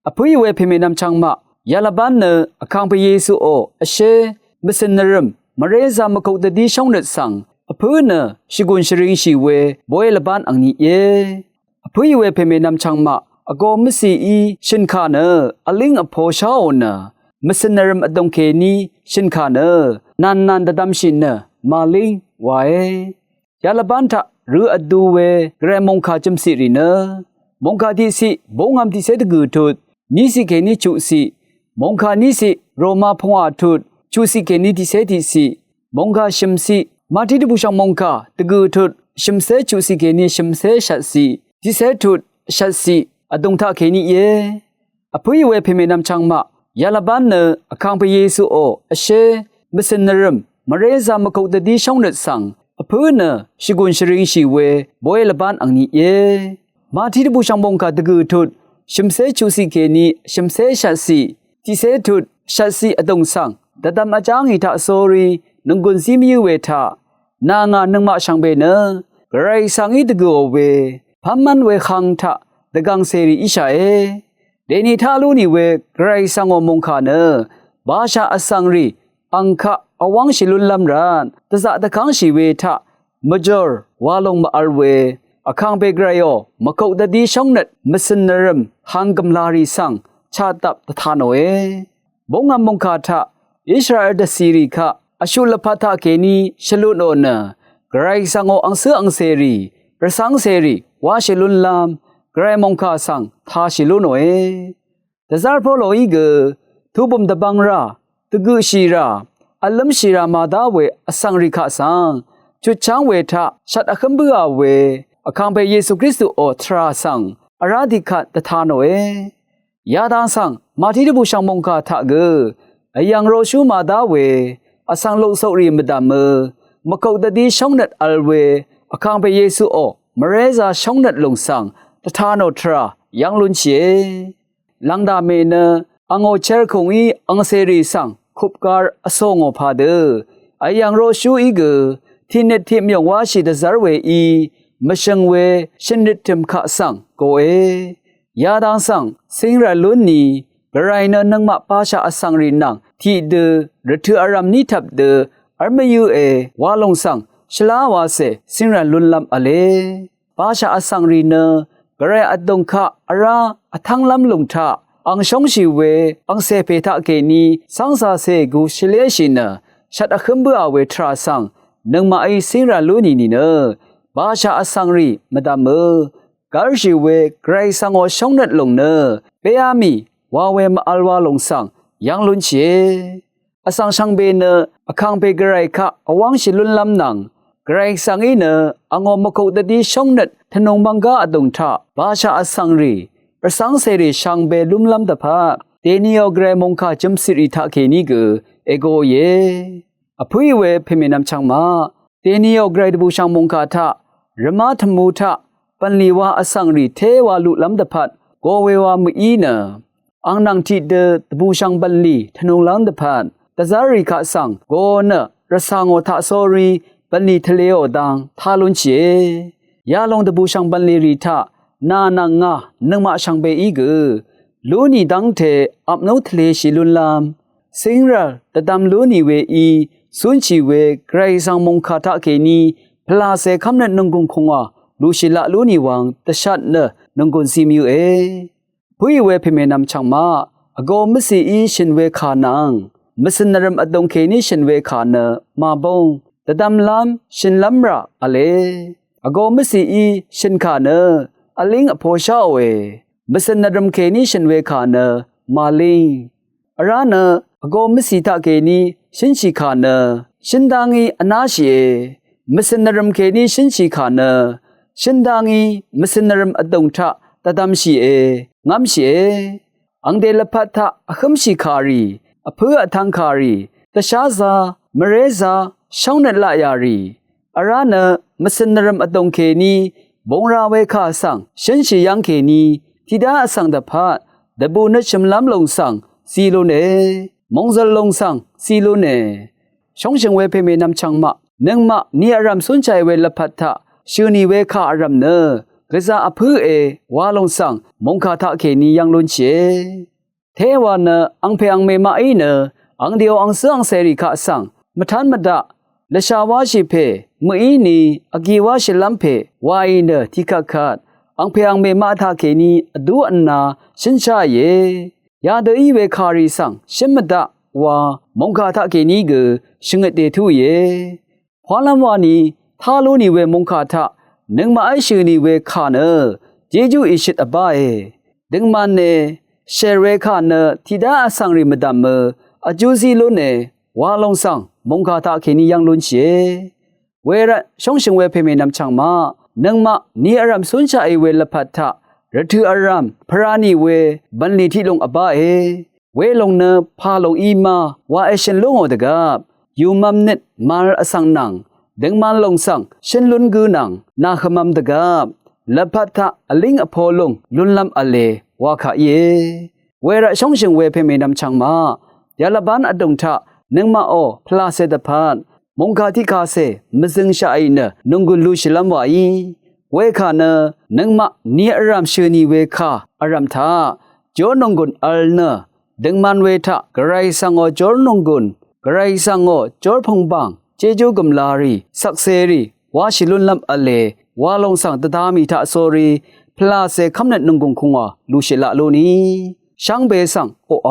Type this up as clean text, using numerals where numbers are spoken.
အဖွေးဝဲဖေမေနမ်ချမ်းမယလဘန်နအခန်းပယေစုအိုအရှေမစနရမ်မရေဇာမကုတ်တဒီရှောင်းနတ်ဆန်အဖွေးနရှိကွန်ရှရင်ရှိဝဲဘွဲလဘန်အန်နီယေအဖွေးဝဲဖေမေနမ်ချမ်းမအကောမစီအီရှင်ခါနအလင်းအဖောရှာအိုနမစနရမ်အဒုံခေနီရှင်ခါနနန်နန်ဒဒမ်ရှင်နမာလင်းဝါယေယလဘန်ထရူအဒူဝဲဂရမုန်ခါချမ်စီရီနမုန်ခါဒီစီဘုံငမ်ဒီစေတဂူထုနီစီကေနီချူစီမုန်ခါနီစီရိုမာဖုံအထုချူစီကေနီဒီစေတီစီမုန်ခါရှမ်စီမာတီတဘူရှောင်းမုန်ခါတဂူထုရှမ်ဆဲချူစီကေနီရှမ်ဆဲရှတ်စီဒီစေထုရှတ်စီအဒုံထခေနီယေအဖွေးဝဲဖေမေနမ်ချမ်းမယလဘန်နအခန်းပယေစုအိုအရှေမစနရမ်မရေဇာမကုတ်တဒီရှောင်းနတ်ဆန်အဖွေးနရှိကွန်ရှရင်ရှိဝဲဘွဲလဘန်အန်နီယေမာတီတဘူရှောင်းမုန်ခါတဂူထုရှမ်ဆဲချူစီကေနီရှမ်ဆဲရှတ်စီဒီစေထုရှတ်စီအဒုံဆန်ဒဒမ်အချောင်းဟီတာဆိုရီနုံကွန်စီမီဝေထနာငါနုံမရှောင်းဘေနဂရိုင်ဆန်ဤတကူဝေဖမ်မန်ဝေခန်းထဒဂန်စေရီဣရှာအေဒေနီထာလူနီဝေဂရိုင်ဆန်ငောမုန်ခါနဘာရှာအဆန်ရီအန်ခအဝန်းရှိလွန်လမ်ရန်တဇတခန်းရှိဝေထမဂျော်ဝါလုံမအဝေအခန်းပေဂရယောမကုတ်တဒီရှောင်းနတ်မစနရမ်ဟန်ကမ်လာရီဆန်ချာတပ်တထာနိုေဘုံငမုန်ခါထဣရှရာဒစီရီခအရှုလဖတာကေနီရှလုနိုနဂရိုင်ဆန်ငောအန်ဆအန်စေရီရဆန်းစေရီဝါရှလွန်လမ်ဂရိုင်မုန်ခါဆန်သာရှလုနိုေတဇာဖိုလိုဤဂသူဘုံဒဘန်ရာတဂုရှိရာအလမ်ရှိရာမာဒါဝေအဆန်ရိခဆန်ချွချန်းဝေထရှတ်အခမ်ဘူအဝေအခန်းပေယေရှုခရစ်တုအိုထရာဆန်အရာဒီခတထာနိုေယာဒန်ဆန်မာတီတဘူရှောင်းမုန်ခါထဂအယံရိုရှုမာဒါဝေအဆန်လုံဆောရီမဒမမကုတ်တဒီရှောင်းနတ်အလဝေအခန်းပေယေရှုအိုမရေဇာရှောင်းနတ်လုံဆန်တထာနိုထရာယံလွန်ချေလန်ဒါမေနအငိုချဲခုံဤအငစေရီဆန်ခုပ်ကာအဆောငောဖာဒအယံရိုရှုဤဂတိနတိမြောဝါရှိတဇာဝေဤမရှငဝေရှင်နစ်တမ်ခဆန်ကိုအေယာဒန်ဆန်စင်ရလွန်နီဂရိုင်နနငမပါရှာအဆန်ရီနန်တီဒရထအရမ်နီတပ်ဒအမယူအေဝါလုံဆန်ရှလာဝါစေစင်ရလွန်လမ်အလေပါရှာအဆန်ရီနဂရိုင်အဒုံခအရာအထန်းလမ်လုံထအန်ရှုံရှိဝေအန်စေဖေထကေနီစန်းစာစေဂူရှလေရှိနရှတ်အခမ်ဘူအဝေထရာဆန်နငမအိစင်ရလွန်နီနီနဘာရှာအဆန်ရီမဒမကာရှိဝေဂရိုင်ဆန်ကိုရှောင်းနတ်လုံနပေယာမီဝါဝဲမအလဝါလုံဆန်ယန်လွန်ချေအဆန်ဆောင်ဘေနအခန်းပေဂရိုင်ခအဝန်းရှိလွန်လမ်နန်ဂရိုင်ဆန်ဤနအငေါမကုတ်တတိရှောင်းနတ်ထနုံဘန်ကအဒုံထဘာရှာအဆန်ရီပစန်းစေရီရှန်ဘေလုံလမ်တဖာတေနီယိုဂရမုန်ခချမ်စီရီထခေနီကအေဂိုယေအဖွေးဝဲဖေမေနမ်ချောင်းမတေနီယိုဂရဒဘူရှန်မုန်ခထရမထမူထပန်လီဝါအဆန်ရီသေးဝါလူလမ်တဖတ်ကိုဝေဝါမီနအန်နန်တီဒတဘူရှန်ပန်လီထနုံလမ်တဖတ်တဇာရီခဆန်ကိုနရဆာငောထဆိုရီပန်လီထလေယောဒန်သာလွန်ချေယာလုံတဘူရှန်ပန်လီရီထနာနငါနမရှန်ပေဤကလူနီဒန်းတေအပ်နိုထလေရှိလွန်လမ်စင်ရတဒမ်လူနီဝေဤစွန်ချီဝေဂရိုင်ဆန်မုန်ခါထကေနီพลาเซคำนั้นนงกุงคงว่าลูชิละลูนีวังตชัดเนนงกุนซีมิวเอผู้ยเวพิเมนำชังมาอโกมสีอีชินเวขานังมสนรมอดงเคนิชินเวขาเนมาบงตะดำลำชินลำระอเลอโกมสีอีชินขาเนอลิงอโพชาเวมสนรมเคนิชินเวขาเนมาลิงอราเนอโกมสีตะเคนิชินชิขาเนชินดังอีอนาชีมสนรมเคนีชินชีขานะชินดางอีมสนรมอดงทะตะดำชีเองามชีเออังเดลพัทธะอคัมชีคารีอเพื่อทังคารีตะชาซามเรซาช่องนัดละยารีอารานะมสนรมอดงเคนีบงราเวคาสังชินชียังเคนีทิดาสังตะพะดบูนชมลำลงสังซีโลเนมงซลลงสังซีโลเนช่องเชิงเวเพเมนำชังมะนังมะนี่อารามสนใจเวลพัทธะชื่อนี้เวข้าอารามเน ကစားအဖူးအေဝါလုံးဆောင်မုန်ခါထခေနီယံလွန်ချေထဲဝနအန်ဖေအန်မေမအိနအန်ဒီယိုအန်ဆန်ဆယ်ရီခအဆန်မထန်မဒလရှာဝါရှိဖေမအီနီအကီဝါရှိလမ်ဖေဝိုင်းနတိခခတ်အန်ဖေအန်မေမထခေနီအဒူအနာရှင်ချယေယာဒီဝေခါရီဆန်ရှင်မဒဝါမုန်ခါထခေနီကရှင်ငတေထုယေဖွာလမ်ဝါနီသာလိုနီဝေမုန်ခါထနင်မအိရှိနီဝေခါနဂျေဂျူအရှိတအပါယေဒင်မန်နေရှယ်ရဲခါနတီဒါအဆန်ရီမဒမအကျူစီလိုနေဝါလုံးဆောင်မုန်ခါထခေနီယံလွန်ချေဝေရရှုံးရှင်ဝေဖေမေနမ်ချောင်းမနင်မနီအရမ်ဆွန်ချအေဝေလဖတ်ထရထူအရမ်ဖရာနီဝေဘန်လီတီလုံအပါအေဝေလုံနဖာလုံအီမာဝါအရှင်လုံောတကယူမမ်နစ်မာအဆန်နန်ဒင်မန်လုံဆောင်ရှင်လွန်ဂူနန်နာခမမ်တကလဖတ်ထအလင်းအဖော်လုံလွန်လမ်အလေဝါခါယေဝေရရှုံးရှင်ဝေဖေမေနမ်ချောင်းမယလဘန်အတုံထနင်မအောဖလာစေတဖန်မုန်ခါတိခါစေမစင်ရှာအိနနုံဂူလူရှလမ်ဝါယီဝေခါနနင်မနီအရမ်ရှနီဝေခါအရမ်သာဂျောနုံဂွန်အလ်နဒင်မန်ဝေထဂရိုင်ဆန်အောဂျောနုံဂွန်ဂရိုင်ဆန်အောဂျောဖုံဘန်เจจูกำลารีสักเซรีวาชิลุนลัมอเลวาลงสังตะดามีทะโซรีพลาเซคำเนตนุงกุงคุงวาลูชิละโลนีช่างเบสังโออ